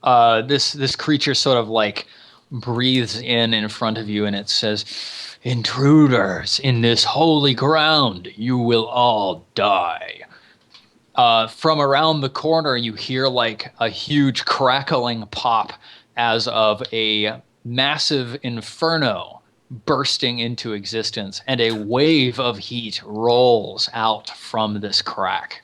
This creature sort of like breathes in front of you, and it says, "Intruders in this holy ground, you will all die." From around the corner, you hear like a huge crackling pop as of a massive inferno bursting into existence, and a wave of heat rolls out from this crack.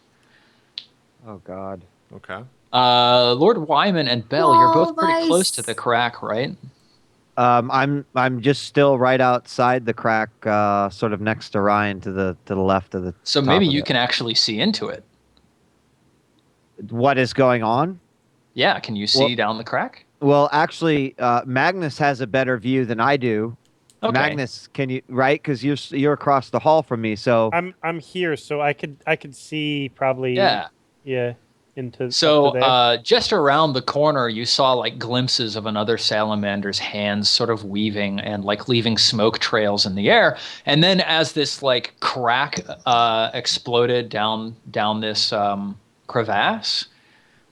Oh, God. Okay. Lord Wyman and Bell, you're both pretty close to the crack, right? I'm just still right outside the crack, sort of next to Ryan, to the left of the. So top maybe of you it. can actually see into it. What is going on? Yeah, can you see down the crack? Well, actually, Magnus has a better view than I do. Okay. Magnus, can you Because you're across the hall from me, so I'm here, so I could see probably into So up to there. just around the corner, you saw like glimpses of another salamander's hands sort of weaving and like leaving smoke trails in the air. And then as this like crack exploded down this crevasse,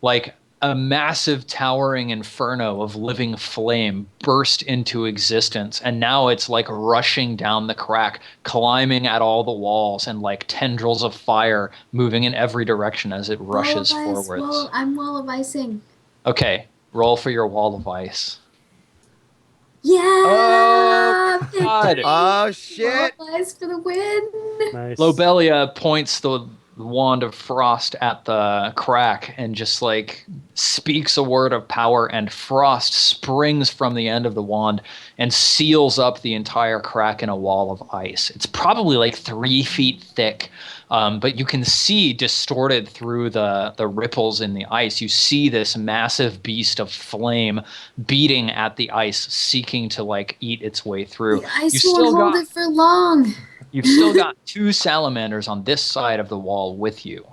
like a massive towering inferno of living flame burst into existence, and now it's like rushing down the crack, climbing at all the walls, and like tendrils of fire moving in every direction as it rushes forwards. I'm wall of icing. Okay, roll for your wall of ice. Yeah! Oh, God. Oh, shit! Wall of ice for the win! Nice. Lobelia points the wand of frost at the crack and just like speaks a word of power, and frost springs from the end of the wand and seals up the entire crack in a wall of ice. It's probably like 3 feet thick, but you can see distorted through the ripples in the ice. You see this massive beast of flame beating at the ice, seeking to like eat its way through. The ice won't hold it for long. You've still got 2 salamanders on this side of the wall with you.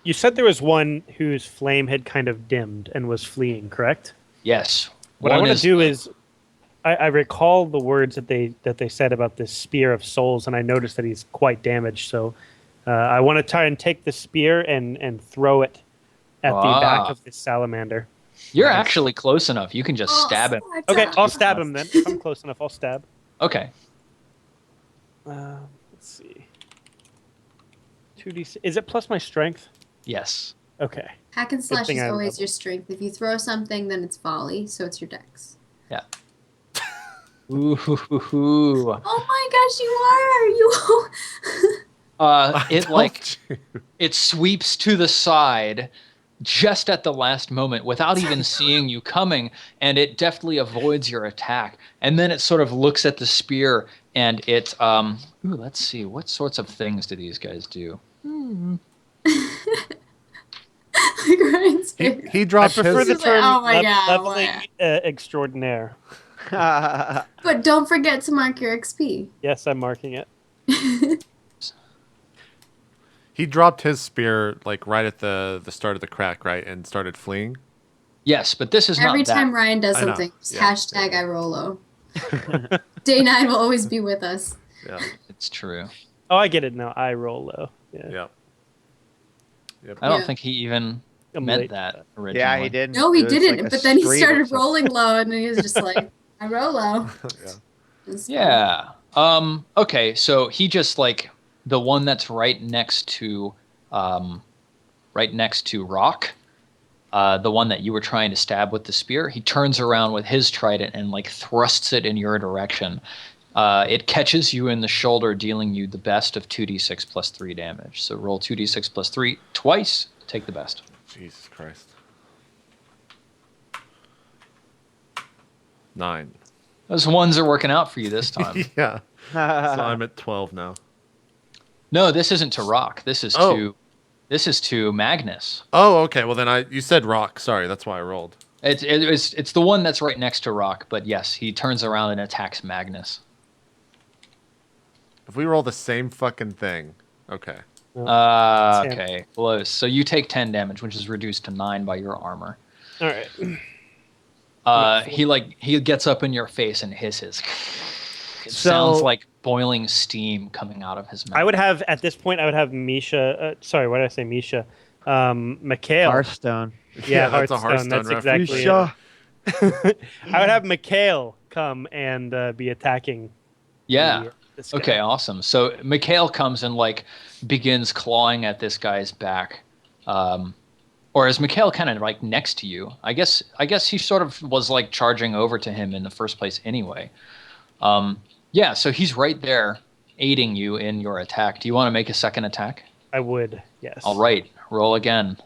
You said there was one whose flame had kind of dimmed and was fleeing, correct? Yes. What I want to do is, I recall the words that they said about this spear of souls, and I noticed that he's quite damaged. So I want to try and take the spear and throw it at the back of this salamander. You're actually close enough. You can just stab him. Okay, I'll stab him then. If I'm close enough, I'll stab. Okay. Let's see. 2d6. Is it plus my strength? Yes. Okay. Hack and slash is always your strength. If you throw something, then it's volley, so it's your dex. Yeah. Ooh. Oh my gosh, you are! It sweeps to the side just at the last moment without even seeing you coming, and it deftly avoids your attack. And then it sort of looks at the spear, and it let's see, what sorts of things do these guys do? He dropped I prefer the term leveling extraordinaire. But don't forget to mark your XP. Yes, I'm marking it. He dropped his spear like right at the start of the crack, right, and started fleeing. Yes, but this is not every that. time Ryan does something. Hashtag I roll low. Day 9 will always be with us. Yeah, it's true. Oh, I get it now. I roll low. Yeah. Yep. I don't think he even meant that originally. Yeah, he didn't. No, he didn't. But then he started rolling low, and he was just like, I roll low. Yeah. Okay, so he just like the one that's right next to Rock, the one that you were trying to stab with the spear, he turns around with his trident and like thrusts it in your direction. It catches you in the shoulder, dealing you the best of 2d6 plus 3 damage. So roll 2d6 plus 3 twice, take the best. Jesus Christ. 9. Those ones are working out for you this time. Yeah. So I'm at 12 now. No, this isn't to Rock. This is to Magnus. Oh, okay. Well, then you said Rock. Sorry, that's why I rolled. It's the one that's right next to Rock, but yes, he turns around and attacks Magnus. If we roll the same fucking thing, okay. Okay, close. So you take 10 damage, which is reduced to 9 by your armor. All right. He gets up in your face and hisses. It sounds like boiling steam coming out of his mouth. At this point, I would have Misha. Sorry, why did I say Misha? Mikhail. Hearthstone. Yeah, that's a Hearthstone. That's reference. exactly Sure. it. I would have Mikhail come and be attacking. Yeah. This guy. Okay, awesome. So Mikhail comes and like begins clawing at this guy's back. Or is Mikhail kind of like next to you? I guess he sort of was like charging over to him in the first place anyway. Yeah, so he's right there aiding you in your attack. Do you want to make a second attack? I would, yes. All right, roll again.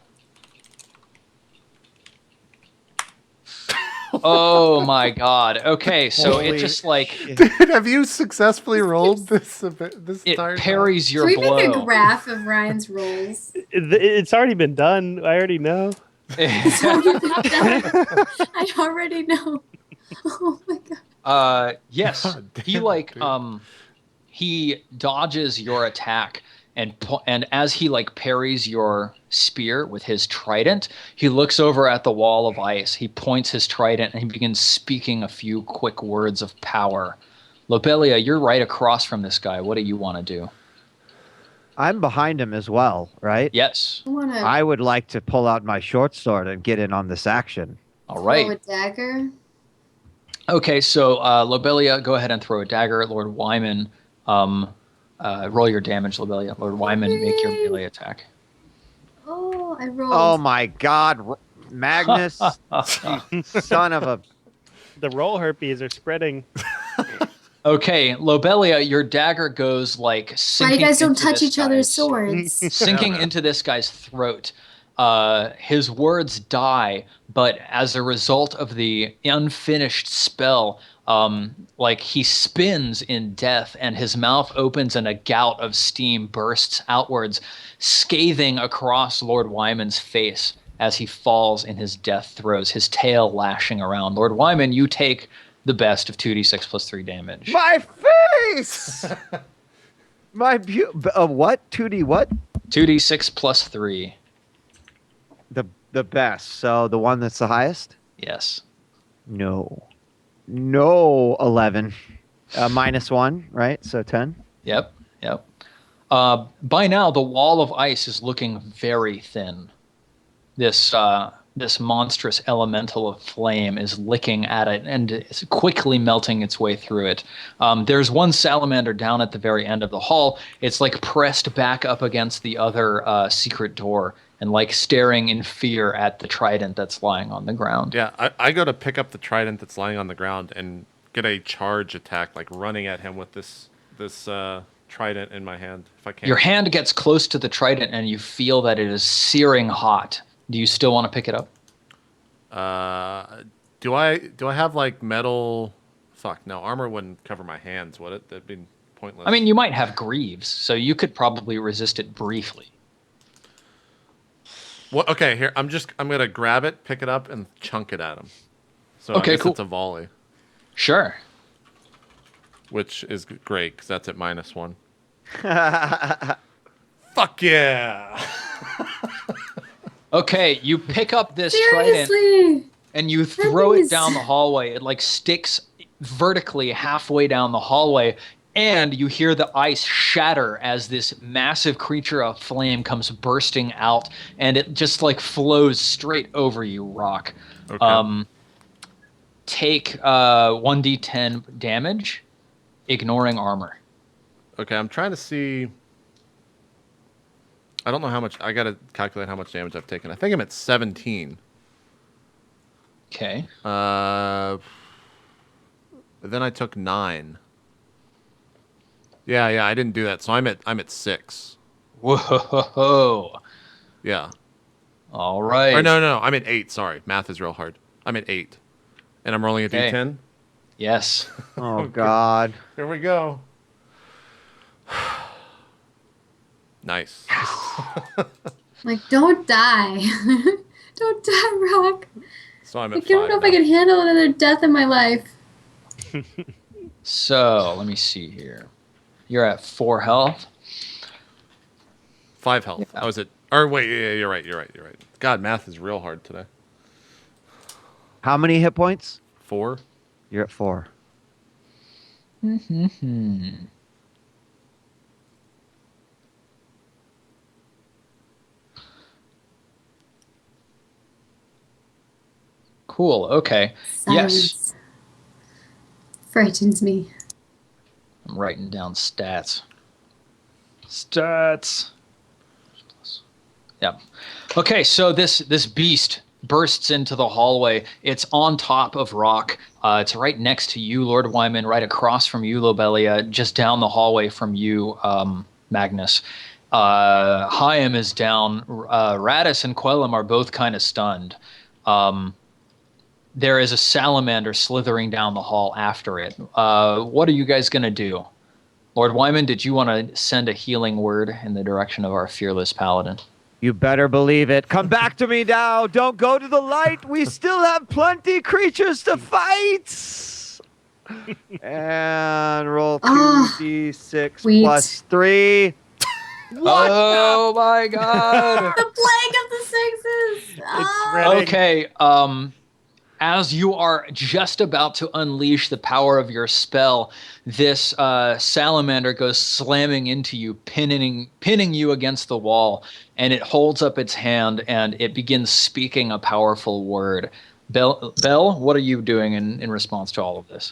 Oh my god. Okay, so Holy it just like Dude, have you successfully rolled this it entire parries your Can we make a blow. graph of Ryan's rolls? It's already been done. I already know. I already know. Oh my god. Yes. God He damn like it, dude. he dodges your attack and as he like parries your spear with his trident, he looks over at the wall of ice. He points his trident and he begins speaking a few quick words of power. Lobelia, you're right across from this guy. What do you want to do? I'm behind him as well, right? Yes. I want to I would like to pull out my short sword and get in on this action. All throw right. a dagger. Okay, so Lobelia, go ahead and throw a dagger at Lord Wyman. Roll your damage, Lobelia. Lord Wyman, make your melee attack. Oh, I rolled. Oh my God, Magnus, you son of a! The roll herpes are spreading. Okay, Lobelia, your dagger goes like Why sinking you guys don't into touch this each other's guy's- swords? sinking into this guy's throat. His words die, but as a result of the unfinished spell, like he spins in death and his mouth opens and a gout of steam bursts outwards, scathing across Lord Wyman's face as he falls in his death throes, his tail lashing around. Lord Wyman, you take the best of 2d6 plus 3 damage. My face! My what? 2D what? 2d6 plus 3. The best. So the one that's the highest? Yes. No. 11. -1, right? So 10. Yep. By now, the wall of ice is looking very thin. This monstrous elemental of flame is licking at it and is quickly melting its way through it. There's one salamander down at the very end of the hall. It's like pressed back up against the other secret door and like staring in fear at the trident that's lying on the ground. Yeah, I go to pick up the trident that's lying on the ground and get a charge attack, like running at him with this trident in my hand, if I can. Your hand gets close to the trident and you feel that it is searing hot. Do you still want to pick it up? Do I have like metal? Fuck no, armor wouldn't cover my hands, would it? That'd be pointless. I mean, you might have greaves, so you could probably resist it briefly. well, okay, here I'm gonna grab it, pick it up, and chunk it at him. So Okay, I guess cool. it's a volley, Sure. which is great because that's at -1. Fuck yeah! Okay, you pick up this trident Seriously. and you throw Herpes. it down the hallway. It like sticks vertically halfway down the hallway, and you hear the ice shatter as this massive creature of flame comes bursting out, and it just like flows straight over you, Rock. Okay. Take 1d10 damage, ignoring armor. Okay, I'm trying to see. I don't know how much. I gotta calculate how much damage I've taken. I think I'm at 17. Okay. Then I took 9. Yeah, I didn't do that. So I'm at 6. Whoa. Yeah. All right. Or no, I'm at 8. Sorry, math is real hard. I'm at 8, and I'm rolling a Okay. d10. Yes. Oh God. Here we go. Nice. Like, don't die. Don't die, Rock. So I'm I at 5. don't know if I now. can handle another death in my life. So let me see here. You're at 4 health. 5 health. Yeah. I was at. Or wait, yeah, you're right. God, math is real hard today. How many hit points? 4. You're at 4. Cool. Okay. Yes. Silence frightens me. I'm writing down stats. Stats. Yeah. Okay, so this beast bursts into the hallway. It's on top of Rock. It's right next to you, Lord Wyman, right across from you, Lobelia, just down the hallway from you, Magnus. Hyam is down. Radis and Quellam are both kind of stunned. There is a salamander slithering down the hall after it. What are you guys going to do? Lord Wyman, did you want to send a healing word in the direction of our fearless paladin? You better believe it. Come back to me now. Don't go to the light. We still have plenty creatures to fight. And roll 2d6 sweet. plus 3. What? Oh my god. The plague of the sixes. It's Okay, as you are just about to unleash the power of your spell, this salamander goes slamming into you, pinning you against the wall, and it holds up its hand and it begins speaking a powerful word. Belle, what are you doing in response to all of this?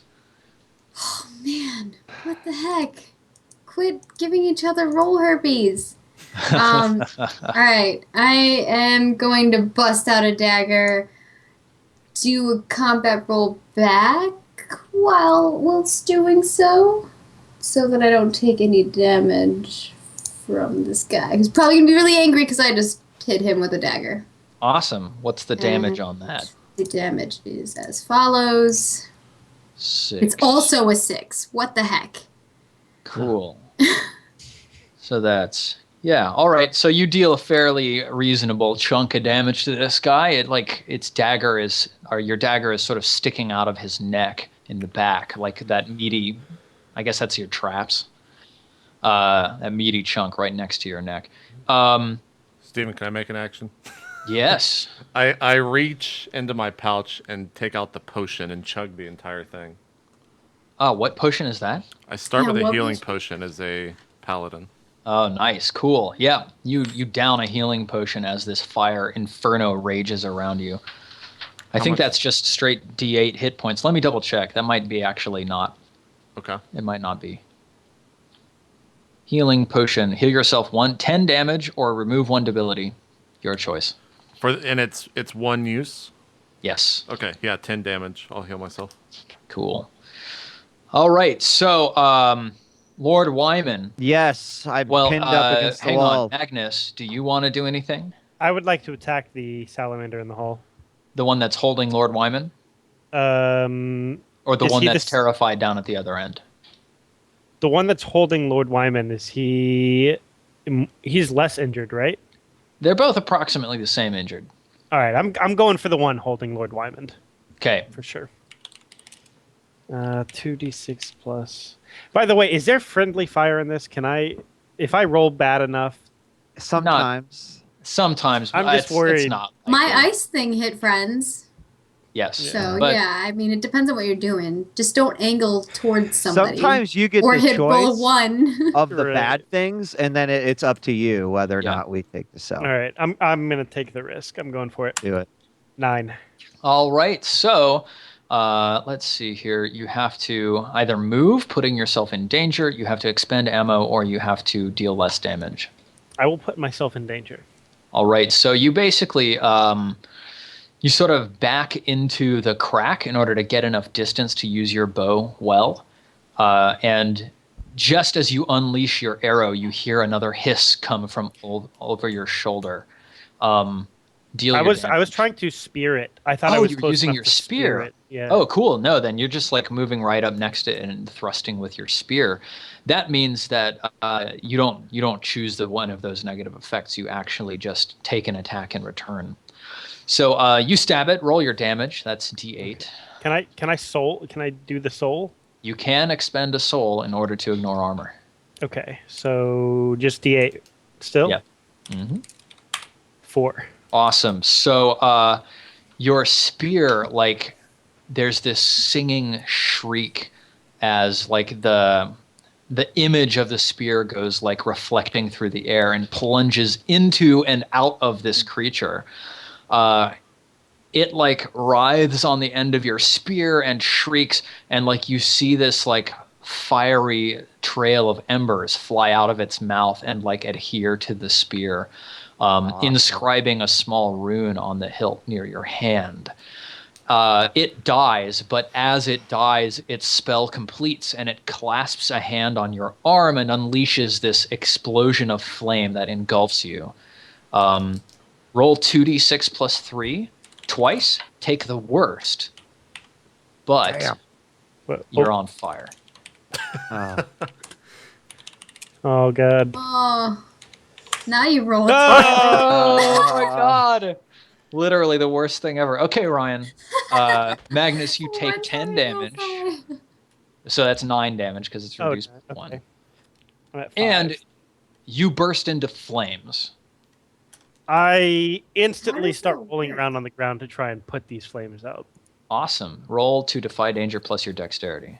Oh man, what the heck? Quit giving each other roll herpes. All right, I am going to bust out a dagger, do a combat roll back whilst doing so that I don't take any damage from this guy. He's probably gonna be really angry because I just hit him with a dagger. Awesome. What's the damage on that? The damage is as follows. 6. It's also a 6. What the heck? Cool. So that's, yeah, all right. So you deal a fairly reasonable chunk of damage to this guy. Your dagger is sort of sticking out of his neck in the back, like that meaty, I guess that's your traps. That meaty chunk right next to your neck. Steven, can I make an action? Yes. I reach into my pouch and take out the potion and chug the entire thing. What potion is that? I start Yeah, with a what healing was- potion as a paladin. Oh, nice. Cool. Yeah. You down a healing potion as this fire inferno rages around you. I think much? that's just straight D8 hit points. Let me double check. That might be actually not. Okay. It might not be. Healing potion. Heal yourself 10 damage or remove 1 debility. Your choice. And it's one use. Yes. Okay. Yeah, 10 damage. I'll heal myself. Cool. All right. So, Lord Wyman. Yes, I pinned up against the hang wall. on. Magnus, do you want to do anything? I would like to attack the salamander in the hall. The one that's holding Lord Wyman? Or the Is one he that's the- terrified down at the other end? The one that's holding Lord Wyman, he's less injured, right? They're both approximately the same injured. All right, I'm going for the one holding Lord Wyman Okay. for sure. 2d6 plus. By the way, is there friendly fire in this? If I roll bad enough? Sometimes. Sometimes. I'm but just it's worried. not. My ice thing hit friends. Yes. So But yeah, I mean, it depends on what you're doing. Just don't angle towards somebody. Sometimes you get or the hit roll choice 1. of the Right. bad things, and then it's up to you whether or Yeah. not we take the cell. All right, I'm gonna take the risk. I'm going for it. Do it. 9. All right. So, let's see here. You have to either move, putting yourself in danger. You have to expend ammo, or you have to deal less damage. I will put myself in danger. All right. So you basically you sort of back into the crack in order to get enough distance to use your bow well. And just as you unleash your arrow, you hear another hiss come from over your shoulder. Deal I your was damage. trying to spear it. I thought I Oh, was you were close using enough your to spear spear. it. Yeah. Oh, cool. No, then you're just like moving right up next to it and thrusting with your spear. That means that you don't choose the one of those negative effects. You actually just take an attack in return. So you stab it. Roll your damage. That's D8. Can I do the soul? You can expend a soul in order to ignore armor. Okay, so just D8 still. Yep. Mm-hmm. 4. Awesome. So your spear, like, there's this singing shriek as like the image of the spear goes like reflecting through the air and plunges into and out of this creature. it like writhes on the end of your spear and shrieks, and like you see this like fiery trail of embers fly out of its mouth and like adhere to the spear, inscribing a small rune on the hilt near your hand. It dies, but as it dies, its spell completes, and it clasps a hand on your arm and unleashes this explosion of flame that engulfs you. Roll 2d6 plus 3 twice. Take the worst, but Damn. you're on fire. Oh god. Oh, now you roll. Oh my god! Literally the worst thing ever. Okay, Ryan. Magnus, you take 10 damage. So that's 9 damage because it's reduced by 1. Okay. I'm at 5. And you burst into flames. I instantly does start that rolling work? around on the ground to try and put these flames out. Awesome. Roll to defy danger plus your dexterity.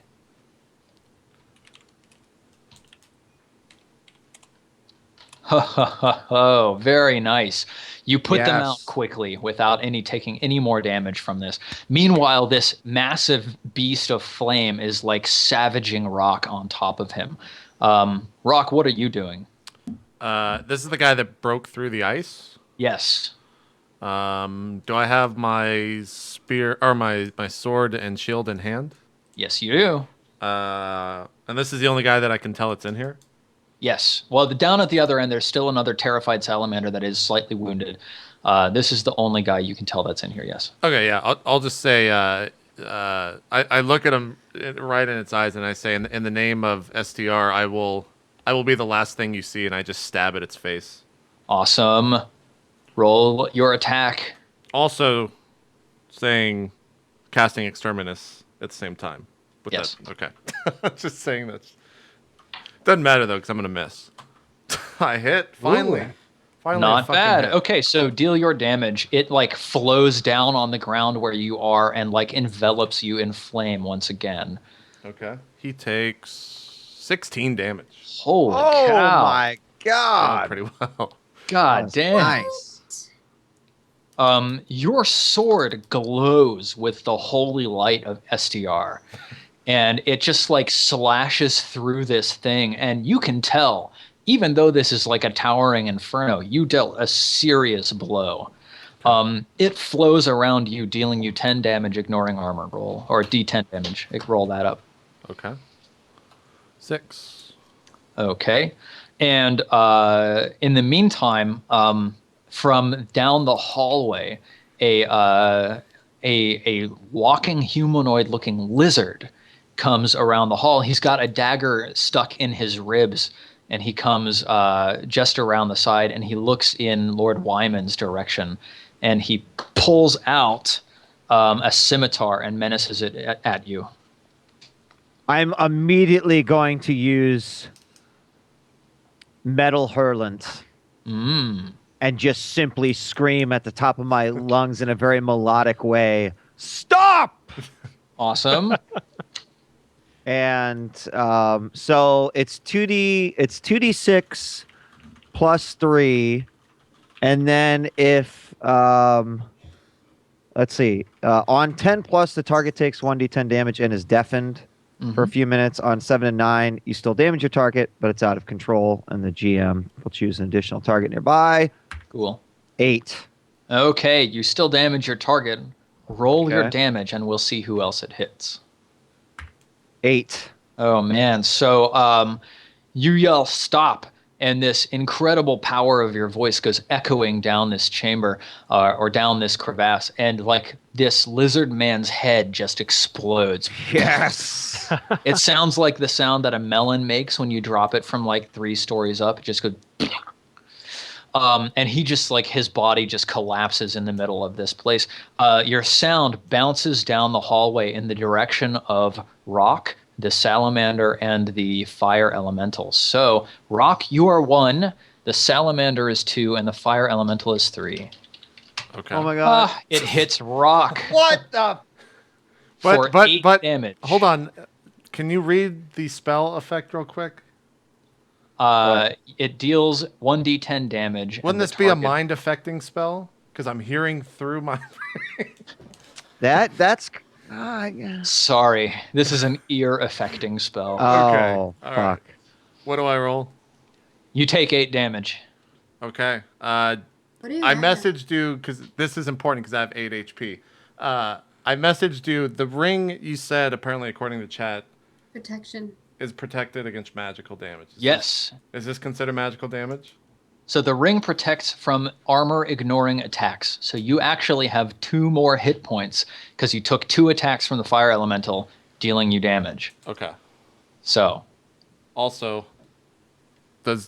Ho ho ho ho! Very nice. You put them out Yes. quickly without taking any more damage from this. Meanwhile, this massive beast of flame is like savaging Rock on top of him. Rock, what are you doing? This is the guy that broke through the ice. Yes. Do I have my spear or my sword and shield in hand? Yes, you do. And this is the only guy that I can tell it's in here. Yes. Well, down at the other end, there's still another terrified salamander that is slightly wounded. This is the only guy you can tell that's in here. Yes. Okay, yeah. I'll just say I look at him right in its eyes and I say, in the name of STR, I will be the last thing you see, and I just stab at its face. Awesome. Roll your attack. Also, saying casting Exterminus at the same time. With Yes. That. Okay. Just saying that. Doesn't matter though, because I'm gonna miss. I hit finally. Ooh. Finally, a Not fucking bad. hit. Okay, so deal your damage. It like flows down on the ground where you are and like envelops you in flame once again. Okay. He takes 16 damage. Holy Oh cow. my Doing god. pretty well. God That's damn. Nice. Your sword glows with the holy light of STR. And it just like slashes through this thing. And you can tell, even though this is like a towering inferno, you dealt a serious blow. It flows around you, dealing you 10 damage, ignoring armor roll, or D10 damage. Roll that up. Okay. 6. Okay. And in the meantime, from down the hallway, a walking humanoid-looking lizard comes around the hall. He's got a dagger stuck in his ribs, and he comes just around the side, and he looks in Lord Wyman's direction, and he pulls out a scimitar and menaces it at you. I'm immediately going to use Metal Hurlant and just simply scream at the top of my lungs in a very melodic way, "Stop!" Awesome. And so it's 2d6 plus 3, and then if let's see, on 10 plus the target takes 1d10 damage and is deafened for a few minutes. On 7 and 9 you still damage your target, but it's out of control, and the GM will choose an additional target nearby. Cool. 8. Okay, you still damage your target. Roll your Okay. damage, and we'll see who else it hits. 8. Oh man! So you yell "stop," and this incredible power of your voice goes echoing down this chamber or down this crevasse, and like this lizard man's head just explodes. Yes. It sounds like the sound that a melon makes when you drop it from like 3 stories up. It just goes. And he just like his body just collapses in the middle of this place. Your sound bounces down the hallway in the direction of Rock, the salamander, and the fire elemental. So Rock, you are 1, the salamander is 2, and the fire elemental is 3. Okay. Oh my god. It hits Rock What the? for 8 damage. Hold on. Can you read the spell effect real quick? It deals 1d10 damage. Wouldn't and the this be a target- mind affecting spell? because I'm hearing through my. That's. Sorry, this is an ear-affecting spell. Okay. Oh, All fuck. right. What do I roll? You take 8 damage. Okay. What do you I have? messaged you because this is important because I have 8 HP. I messaged you. The ring you said, apparently according to chat, Protection. is protected against magical damage. Yes. Is this considered magical damage? So the ring protects from armor-ignoring attacks. So you actually have 2 more hit points because you took 2 attacks from the fire elemental, dealing you damage. Okay. So. Also,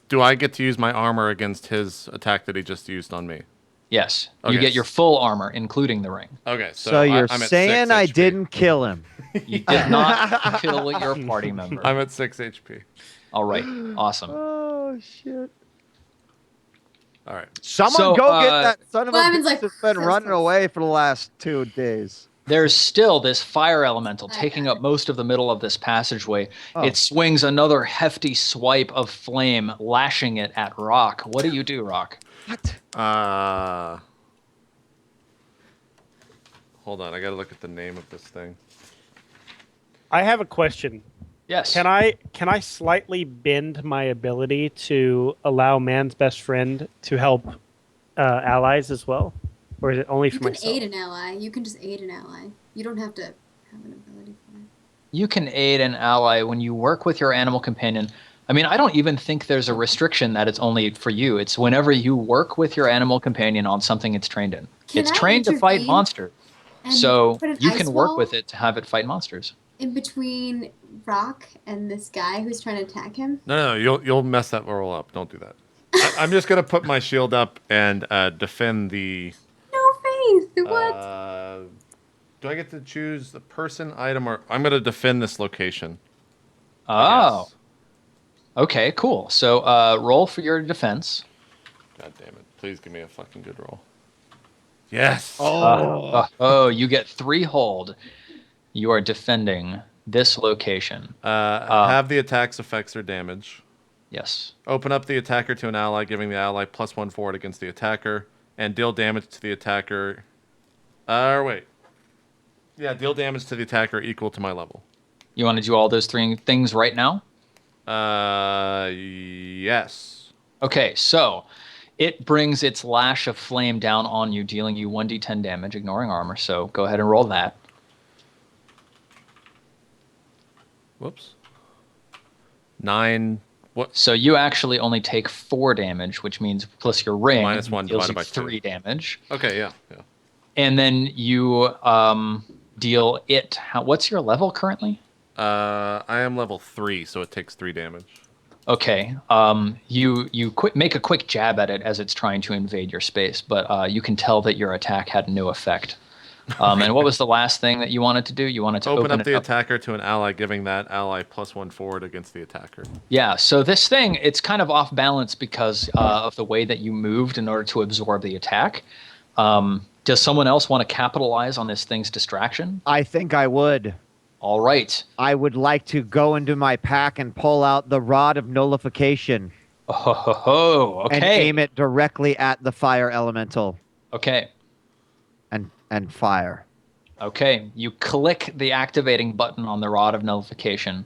do I get to use my armor against his attack that he just used on me? Yes. Okay. You get your full armor, including the ring. Okay. So you're I'm at saying 6 I HP. didn't kill him? You did not kill your party member. I'm at 6 HP. All right. Awesome. Oh shit! All right. Someone So, go get that son of a Simon's bitch like, that's been running Christmas. away for the last 2 days. There's still this fire elemental I taking got up most of the middle of this passageway. Oh. It swings another hefty swipe of flame, lashing it at Rock. What do you do, Rock? What? Hold on. I gotta look at the name of this thing. I have a question. Yes. Can I slightly bend my ability to allow man's best friend to help allies as well, or is it only You for can myself? aid an ally. You can just aid an ally. You don't have to have an ability for it. You can aid an ally when you work with your animal companion. I mean, I don't even think there's a restriction that it's only for you. It's whenever you work with your animal companion on something it's trained in. Can It's I trained to fight intervene monsters. and So put an you ice can work wall with it to have it fight monsters. in between Rock and this guy who's trying to attack him. No, you'll mess that roll up. Don't do that. I'm just gonna put my shield up and defend the. No faith. What? Do I get to choose the person, item, or I'm gonna defend this location? Oh, Yes. okay, cool. So roll for your defense. God damn it! Please give me a fucking good roll. Yes. Oh, you get 3 hold. You are defending this location. Have the attack's effects or damage. Yes. Open up the attacker to an ally, giving the ally +1 forward against the attacker, and deal damage to the attacker. Wait. Yeah, deal damage to the attacker equal to my level. You want to do all those 3 things right now? Yes. Okay, so it brings its lash of flame down on you, dealing you 1d10 damage, ignoring armor. So go ahead and roll that. Whoops. 9. What? So you actually only take 4 damage, which means plus your ring -1 deals divided you by 3 damage. Okay, yeah. And then you deal it. What's your level currently? I am level 3, so it takes 3 damage. Okay. You make a quick jab at it as it's trying to invade your space, but you can tell that your attack had no effect. And what was the last thing that you wanted to do? You wanted to Open up it the attacker to an ally, giving that ally +1 forward against the attacker. Yeah, so this thing, it's kind of off balance because of the way that you moved in order to absorb the attack. Does someone else want to capitalize on this thing's distraction? I think I would. All right. I would like to go into my pack and pull out the rod of nullification Oh, okay. and aim it directly at the fire elemental Okay. and fire. Okay. You click the activating button on the rod of nullification,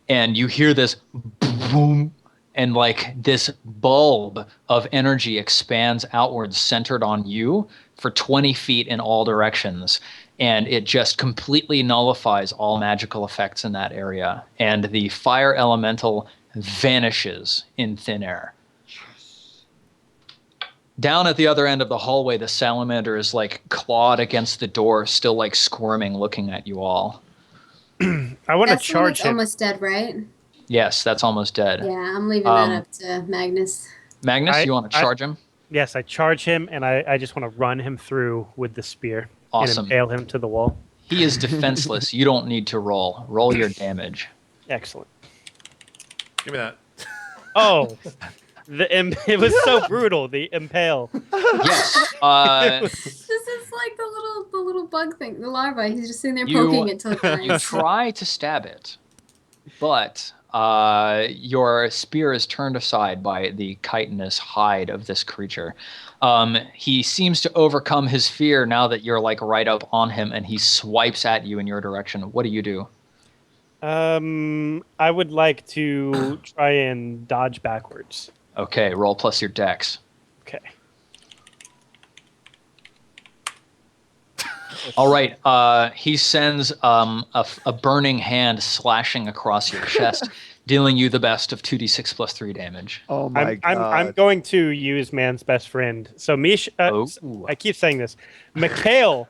and you hear this boom, and like this bulb of energy expands outwards, centered on you for 20 feet in all directions. And it just completely nullifies all magical effects in that area. And the fire elemental vanishes in thin air. Down at the other end of the hallway, the salamander is like clawed against the door, still like squirming, looking at you all. I want to That's the one charge that's him. almost dead, right? Yes, that's almost dead. Yeah, I'm leaving that up to Magnus. Magnus, you want to charge him? Yes, I charge him, and I just want to run him through with the spear Awesome. and impale him to the wall. He is defenseless. You don't need to roll. Roll your damage. Excellent. Give me that. Oh, it was so brutal. The impale. Yes. This is like the little bug thing, the larva. He's just sitting there You- poking it till it You dies. try to stab it, but your spear is turned aside by the chitinous hide of this creature. He seems to overcome his fear now that you're like right up on him, and he swipes at you in your direction. What do you do? I would like to try and dodge backwards. Okay, roll plus your dex. Okay. All right. He sends a burning hand slashing across your chest, dealing you the best of 2d6 plus 3 damage. Oh my god! I'm going to use man's best friend. So Mish, I keep saying this. Mikhail,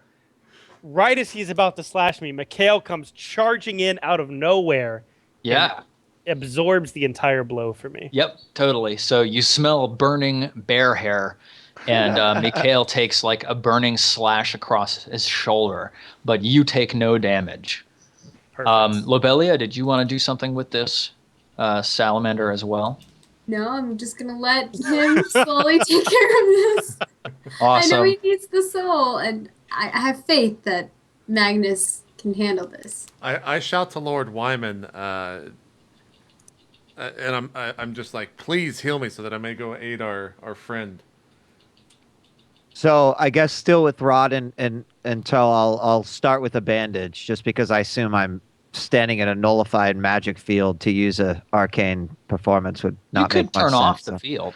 right as he's about to slash me, Mikhail comes charging in out of nowhere. Yeah. Absorbs the entire blow for me. Yep, totally. So you smell burning bear hair, and Mikhail takes like a burning slash across his shoulder, but you take no damage. Lobelia, did you want to do something with this salamander as well? No, I'm just gonna let him slowly take care of this. Awesome. I know he needs the soul, and I have faith that Magnus can handle this. I shout to Lord Wyman, and I'm just like, please heal me so that I may go aid our friend. So I guess still with Rod and until I'll start with a bandage, just because I assume I'm standing in a nullified magic field. To use a arcane performance would not you make could much turn off sense, the so. field.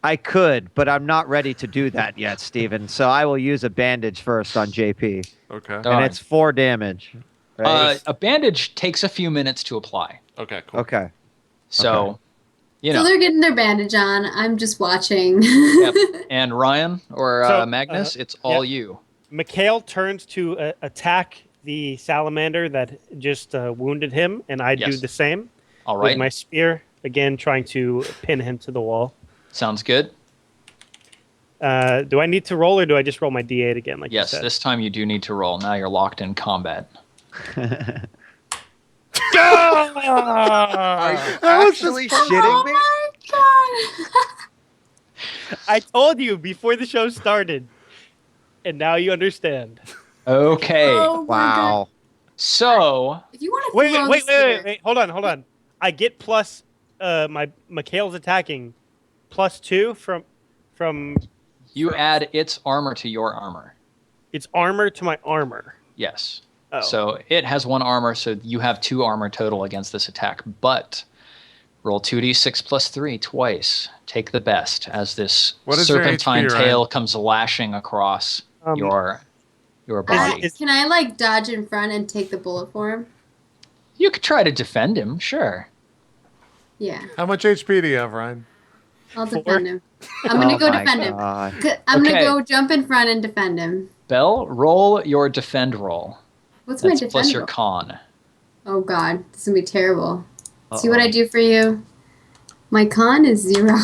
I could, but I'm not ready to do that yet, Steven. So I will use a bandage first on JP. Okay. And it's 4 damage. Right? A bandage takes a few minutes to apply. Okay, cool. Okay. So, you So know. they're getting their bandage on. I'm just watching. Yep. And Ryan or So, Magnus, it's all you. Mikhail turns to attack the salamander that just wounded him, and I do Yes. the same. All right. With my spear, again, trying to pin him to the wall. Sounds good. Do I need to roll, or do I just roll my d8 again? Like Yes, you said? this time you do need to roll. Now you're locked in combat. Actually shitting me? Oh my god! I told you before the show started, and now you understand. Okay. Oh my god. Wow. So, If you want to Wait. Hold on. I get plus my Mikhail's attacking +2 from you add its armor to your armor. its armor to my armor. Yes. Oh. So it has 1 armor, so you have 2 armor total against this attack. But roll 2d6 plus 3 twice. Take the best as this What is your serpentine HP, tail Ryan? comes lashing across your body. Can I like dodge in front and take the bullet for him? You could try to defend him, sure. Yeah, How much HP do you have, Ryan? I'll defend him. I'm gonna go defend him. I'm gonna Okay. go jump in front and defend him. Belle, roll your defend roll. What's my That's defend plus your roll? con. Oh god, this is gonna be terrible. See what I do for you? My con is 0.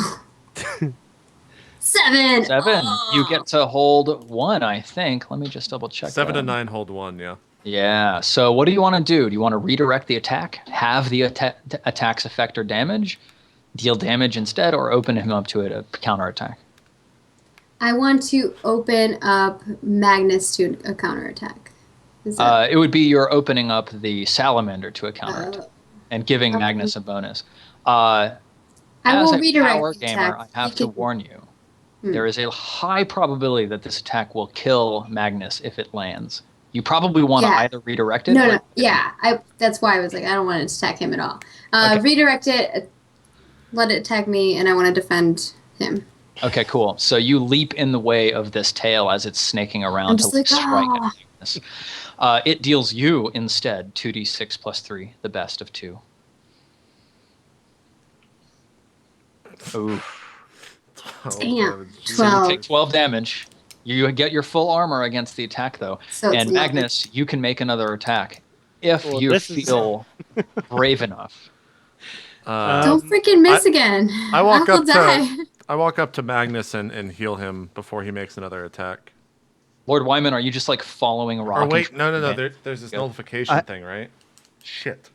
7. 7. Oh. You get to hold 1, I think. Let me just double check. 7 to that. 9 hold 1, yeah. Yeah. So what do you want to do? Do you want to redirect the attack, have the attack's effect or damage, deal damage instead, or open him up to it a counterattack? I want to open up Magnus to a counterattack. Is that It would be you're opening up the salamander to a counter Oh. and giving Okay. Magnus a bonus. I As will a redirect power the gamer, attack. I have You to can- warn you. There is a high probability that this attack will kill Magnus if it lands. You probably want to Yeah. either redirect it. No. or- Yeah, that's why I was like, I don't want to attack him at all. Okay. Redirect it, let it attack me, and I want to defend him. Okay, cool. So you leap in the way of this tail as it's snaking around I'm to just like, strike "Ah." at Magnus. It deals you instead 2d6 plus 3, the best of 2. Oof. Damn. So you 12. take 12 damage. You get your full armor against the attack, though. So it's And 11. Magnus, you can make another attack if Well, you this is- feel brave enough. Don't freaking miss again. I walk will up die. I walk up to Magnus and heal him before he makes another attack. Lord Wyman, are you just like following a rock? Or and wait, trying no. to get- There's this Good. nullification thing, right? Shit.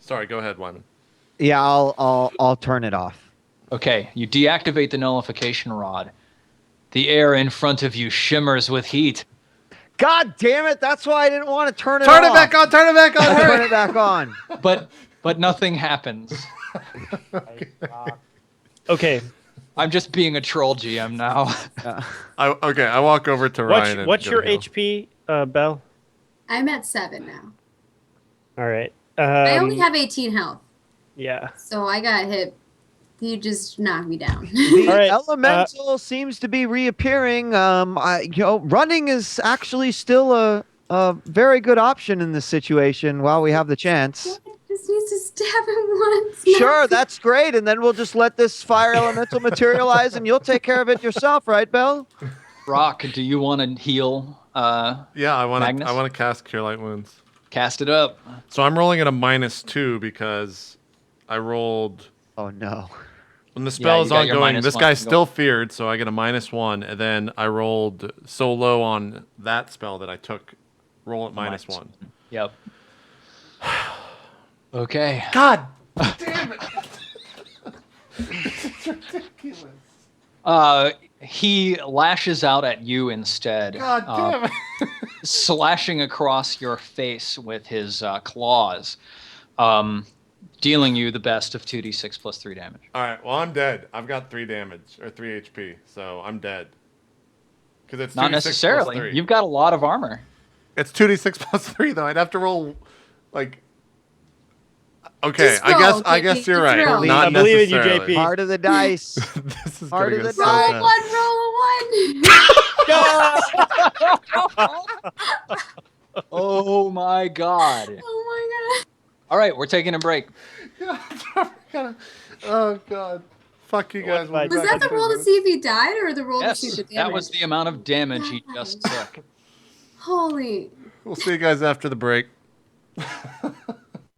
Sorry, go ahead, Wyman. Yeah, I'll turn it off. Okay, you deactivate the nullification rod. The air in front of you shimmers with heat. God damn it! That's why I didn't want to turn it Turn off. it back on! Turn it back on! I'll turn Hurry! it back on. But but nothing happens. Okay. I'm just being a troll GM now. I walk over to Ryan. And What's go your heal. HP, Belle? I'm at 7 now. All right. I only have 18 health, Yeah. so I got hit. He just knocked me down. The All right, elemental seems to be reappearing. Running is actually still a very good option in this situation while we have the chance. Just needs to stab him once. Sure, that's great, and then we'll just let this fire elemental materialize, and you'll take care of it yourself, right, Belle? Rock, do you want to heal? Yeah, I want Magnus? to cast Cure Light Wounds. Cast it up. So I'm rolling at a -2 because I rolled. Oh no. When the spell is you got your ongoing, -1 this guy's to go. still feared, so I get a -1, and then I rolled so low on that spell that I took roll at -1. Yep. Okay. God damn it! It's ridiculous. He lashes out at you instead. God damn it! Slashing across your face with his claws, dealing you the best of 2d6 plus 3 damage. All right, well I'm dead. I've got 3 damage or 3 HP, so I'm dead. Because it's Not 2d6 plus necessarily. 3. You've got a lot of armor. It's 2d6 plus 3 though. I'd have to roll like. Okay, Just roll, I JP, guess you're just right. roll. Not I believe in you, necessarily. JP. Heart of the dice. This is Heart gonna of get the so dice. Roll bad. a 1, roll a 1. Oh my god. Oh All right, we're taking a break. Oh god. Fuck you guys. What my god. Was that the roll to see if he died or the roll Yes, to see the damage? that was the amount of damage he just took. Holy. We'll see you guys after the break.